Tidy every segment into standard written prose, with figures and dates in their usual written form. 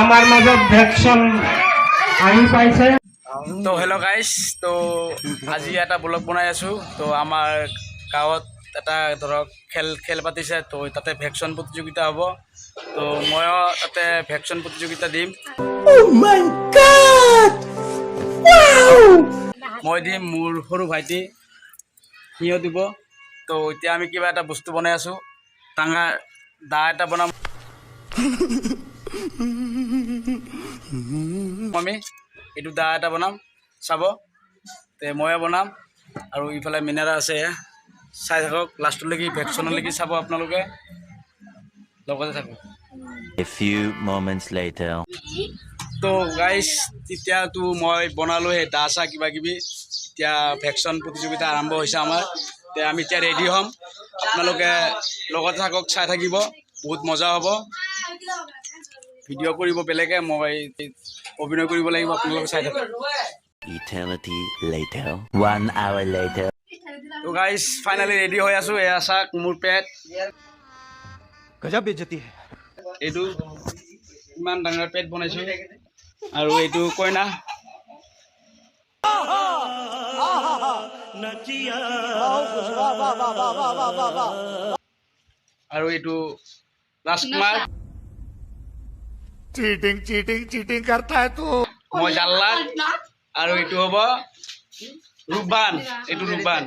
আমার মাজত ভেকশন আহি পাইছে। তো হেল্ল' গাইজ, তো আজি এটা ব্লগ বনাই আছোঁ। তো আমাৰ গাঁৱত এটা ধৰক খেল পাতিছে, তো তাতে ভেকশ্যন প্ৰতিযোগিতা হ'ব। তো ময়ো তাতে ভেকশ্যন প্ৰতিযোগিতা দিম। মই দিম, মোৰ সৰু ভাইটি সিও দিব। তো এতিয়া আমি কিবা এটা বস্তু বনাই আছোঁ, ডাঙৰ দা এটা বনাম আমি। এইটো দা এটা বনাম, চাব। তে ময়ে বনাম আৰু ইফালে মিনাৰা আছে, চাই থাকক লাষ্টলৈকে, ভেকশ্যনলৈকে চাব আপোনালোকে, লগতে থাকক। A few moments later. তো গাইজ, তেতিয়াতো মই বনালোঁ সেই দা চা কিবা কিবি। এতিয়া ভেকশ্যন প্ৰতিযোগিতা আৰম্ভ হৈছে আমাৰ। এতিয়া আমি এতিয়া ৰেডি হ'ম, আপোনালোকে লগতে থাকক, চাই থাকিব, বহুত মজা হ'ব। ভিডিঅ' কৰিব বেলেগে, মই অভিনয় কৰিব লাগিব, আপোনালোকে চাই থাকক। Eternity later. 1 hour later. তো গাইজ, ফাইনেলি ৰেডি হৈ আছোঁ। এয়া চাওক মোৰ পেট, गजब बेइज्जती है। এইটো ইমান ডাঙৰ পেট বনাইছোঁ। আৰু এইটো কইনা, আৰু এইটো ৰাজকুমাৰ, चीटिंग चीटिंग चीटिंग करता है तू। মই জাল্লাদ, আৰু এইটো হ'ব ৰূপবান, এইটো ৰূপবান।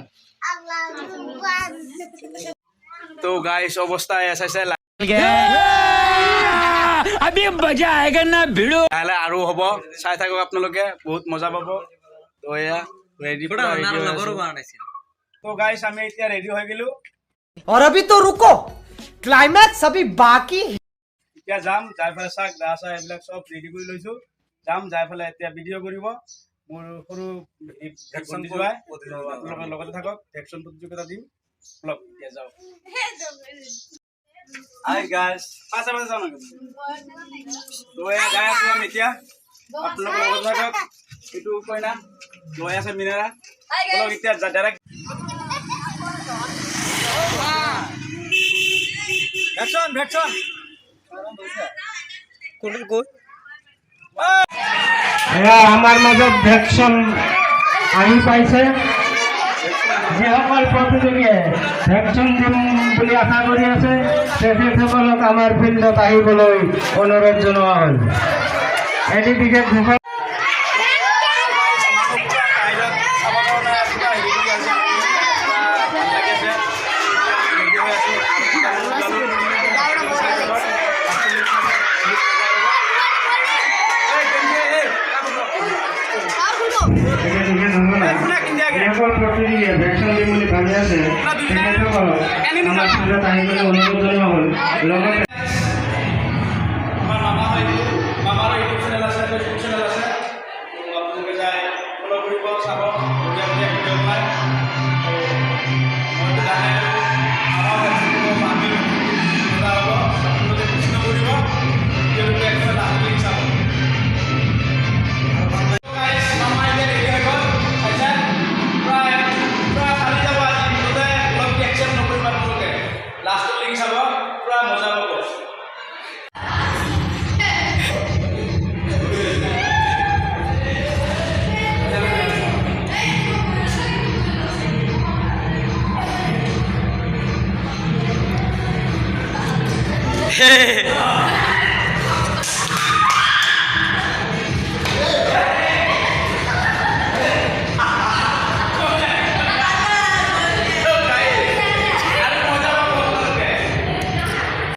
তো গাইজ, অৱস্থা এয়া চাইছে। अभी मजा आएगा ना भिड़ो। লাহে আৰু হ'ব, চাই থাকক আপোনালোকে, বহুত মজা পাব। তো এয়া ৰেডি। তো গাইজ, আমি এতিয়া ৰেডি হৈ গ'লো। और अभी तो रुको, क्लाइमैक्स अभी बाकी है। এতিয়া যাম, যাই পেলাই চাওক গা চা এইবিলাক চব ৰেডি কৰি লৈছোঁ। যাম, যাই পেলাই এতিয়া ভিডিঅ' কৰিব। মোৰ সৰু ভেকশ্যন যোৱাই, আপোনালোকৰ লগতে থাকক, ভেকশ্যন প্ৰতিযোগিতা দিম। ব্লগ এতিয়া যাওঁ। হাই গাইজ, পাছে পাছে যাওঁ না। তো এয়া গাই আছোঁ আমি এতিয়া, আপোনালোকৰ লগতে থাকক। এইটো কইনা লৈ আছে মিনাৰা। বলক এতিয়া ডাইৰেক্ট ভেকশ্যন ভেকশ্যন। আমাৰ মাজত ভেকশন আহি পাইছে। যিসকল প্ৰতিযোগীয়ে ভেকশন দিম বুলি আশা কৰি আছে, তেখেতসকলক আমাৰ ফিল্ডত আহিবলৈ অনুৰোধ জনোৱা হ'ল। এটি বিশেষ ঘোষণা। যিসকল প্ৰতিযোগীয়ে ভেকশন দিম বুলি ভাবি আছে, তেখেতসকলক আমাৰ ফিল্ডত আহিবলৈ অনুৰোধ জনোৱা হ'ল। লগতে আমাৰ মামাৰ ইউটিউব চেনেল আছে, ফেচবুক চেনেল আছে। তো আপোনালোকে যাই ফ'ল' কৰিব, চাব, বঢ়িয়া বঢ়িয়া ভিডিঅ' বনাই। তো মইতো জানে আমাৰ ফেচবুক আমি মজা হ'ব, আপোনালোকে পচন্দ কৰিব, ভিডিঅ'টো একদম লাষ্টলৈকে চাব। মামা এতিয়া ৰেডি হৈ গ'ল, চাইছে? প্ৰায় ফালি যাব আজি ভিডিঅ'তে, অলপ একচেপ্ট নকৰিব আপোনালোকে, লাষ্টলৈকে চাব, পূৰা মজা পাব।